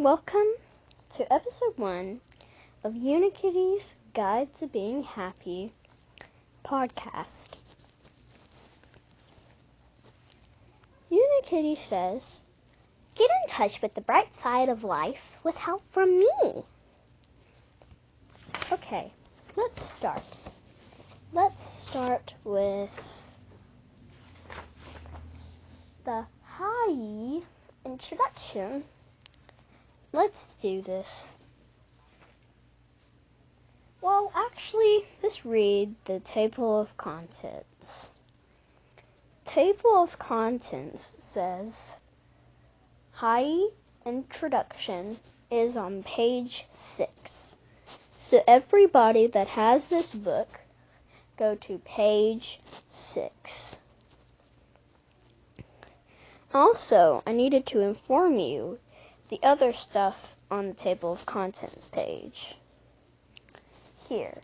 Welcome to episode 1 of Unikittys Guide to Being Happy podcast. Unikitty says, get in touch with the bright side of life with help from me. Okay, let's start. Let's start with the hi introduction. Let's do this. Well, actually, let's read the table of contents. Table of contents says, hi introduction is on page 6. So everybody that has this book, go to page 6. Also, I needed to inform you the other stuff on the table of contents page here.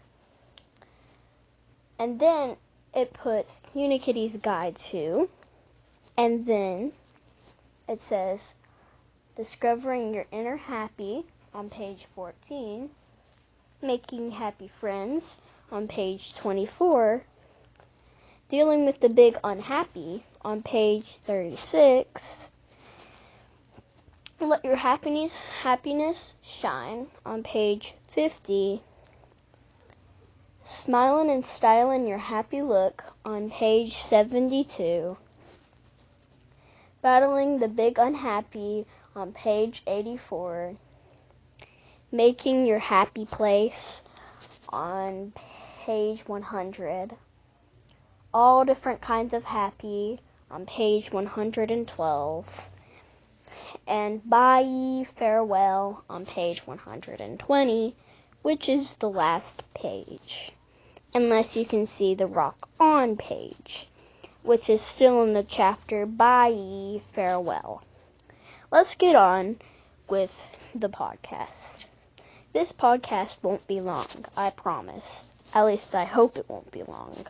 And then it puts Unikitty's Guide to, and then it says Discovering Your Inner Happy on page 14, Making Happy Friends on page 24, Dealing with the Big Unhappy on page 36, Let Your Happiness Shine on page 50, Smilin' and Stylin' Your Happy Look on page 72, Battling the Big Unhappy on page 84, Making Your Happy Place on page 100, All Different Kinds of Happy on page 112, and Bye Farewell on page 120, which is the last page, unless you can see the Rock On page, which is still in the chapter Bye Farewell. Let's get on with the podcast. This podcast won't be long, I promise. At least I hope it won't be long.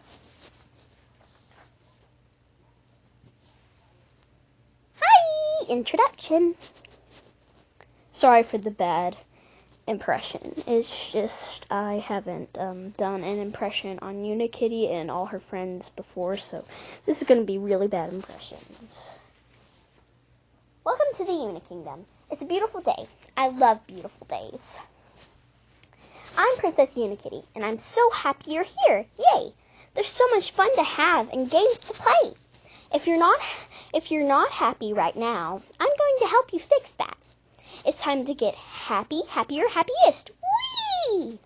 Introduction. Sorry for the bad impression. It's just I haven't done an impression on Unikitty and all her friends before, so this is going to be really bad impressions. Welcome to the Unikingdom. It's a beautiful day. I love beautiful days. I'm Princess Unikitty, and I'm so happy you're here. Yay! There's so much fun to have and games to play. If you're not happy right now, I'm going to help you fix that. It's time to get happy, happier, happiest. Whee!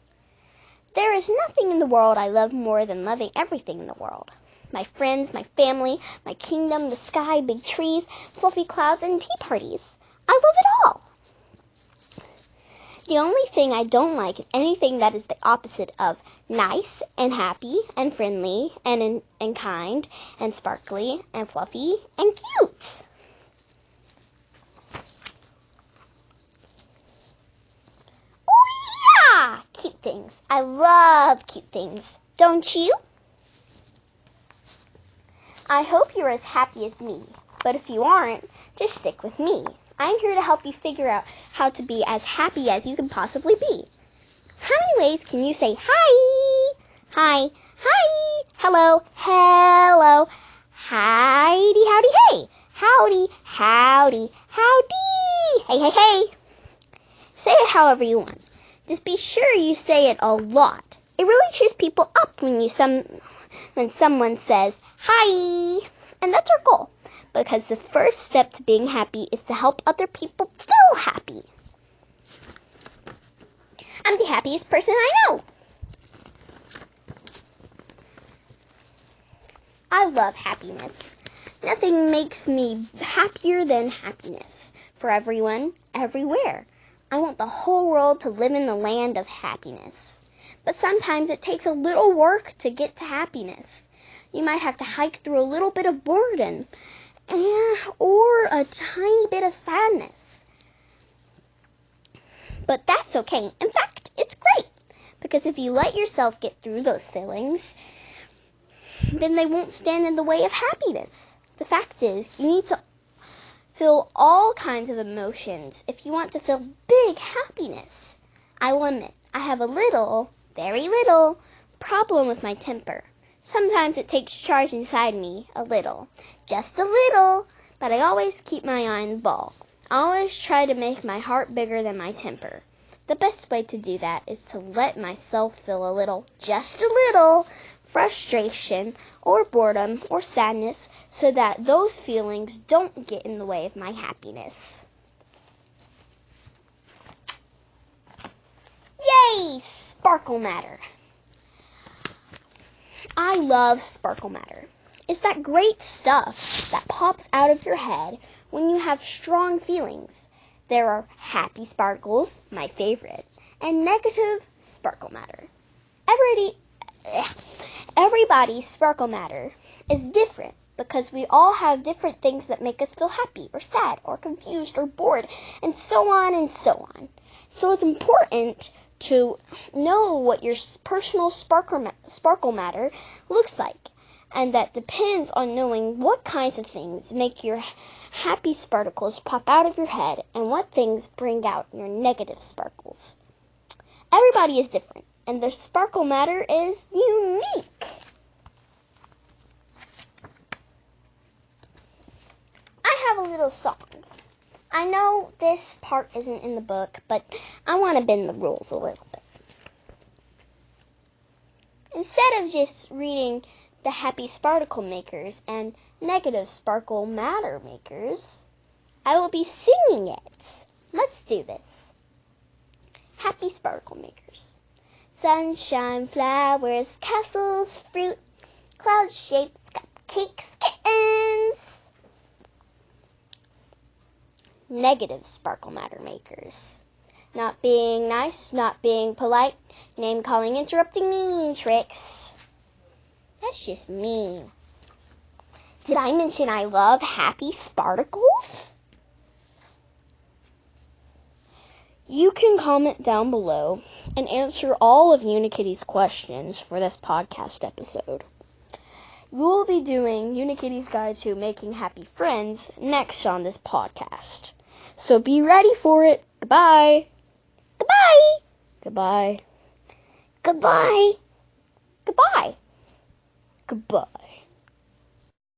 There is nothing in the world I love more than loving everything in the world. My friends, my family, my kingdom, the sky, big trees, fluffy clouds, and tea parties. I love it all. The only thing I don't like is anything that is the opposite of nice and happy and friendly and kind and sparkly and fluffy and cute. Oh yeah! Cute things. I love cute things. Don't you? I hope you're as happy as me. But if you aren't, just stick with me. I'm here to help you figure out how to be as happy as you can possibly be. How many ways can you say hi? Hi, hi, hello, hello, howdy, howdy, hey, howdy, howdy, howdy, hey, hey, hey. Say it however you want. Just be sure you say it a lot. It really cheers people up when someone says hi, and that's our goal. Because the first step to being happy is to help other people feel happy. I'm the happiest person I know. I love happiness. Nothing makes me happier than happiness. For everyone, everywhere. I want the whole world to live in the land of happiness. But sometimes it takes a little work to get to happiness. You might have to hike through a little bit of boredom, or a tiny bit of sadness. But that's okay. In fact, it's great. Because if you let yourself get through those feelings, then they won't stand in the way of happiness. The fact is, you need to feel all kinds of emotions if you want to feel big happiness. I will admit, I have a little, very little, problem with my temper. Sometimes it takes charge inside me, a little, just a little, but I always keep my eye on the ball. I always try to make my heart bigger than my temper. The best way to do that is to let myself feel a little, just a little, frustration or boredom or sadness so that those feelings don't get in the way of my happiness. Yay! Sparkle matter. I love sparkle matter. It's that great stuff that pops out of your head when you have strong feelings. There are happy sparkles, my favorite, and negative sparkle matter. Everybody's sparkle matter is different because we all have different things that make us feel happy or sad or confused or bored and so on and so on. So it's important to know what your personal sparkle matter looks like, and that depends on knowing what kinds of things make your happy sparkles pop out of your head and what things bring out your negative sparkles. Everybody is different, and their sparkle matter is unique. I have a little song. I know this part isn't in the book, but I want to bend the rules a little bit. Instead of just reading the happy sparkle makers and negative sparkle matter makers, I will be singing it. Let's do this. Happy sparkle makers. Sunshine, flowers, castles, fruit, cloud shapes, cupcakes, kittens. Negative sparkle matter makers. Not being nice, not being polite, name calling, interrupting, mean tricks. That's just mean. Did I mention I love happy sparkles? You can comment down below and answer all of Unikitty's questions for this podcast episode. We will be doing Unikitty's Guide to Making Happy Friends next on this podcast. So be ready for it. Goodbye. Goodbye. Goodbye. Goodbye. Goodbye. Goodbye.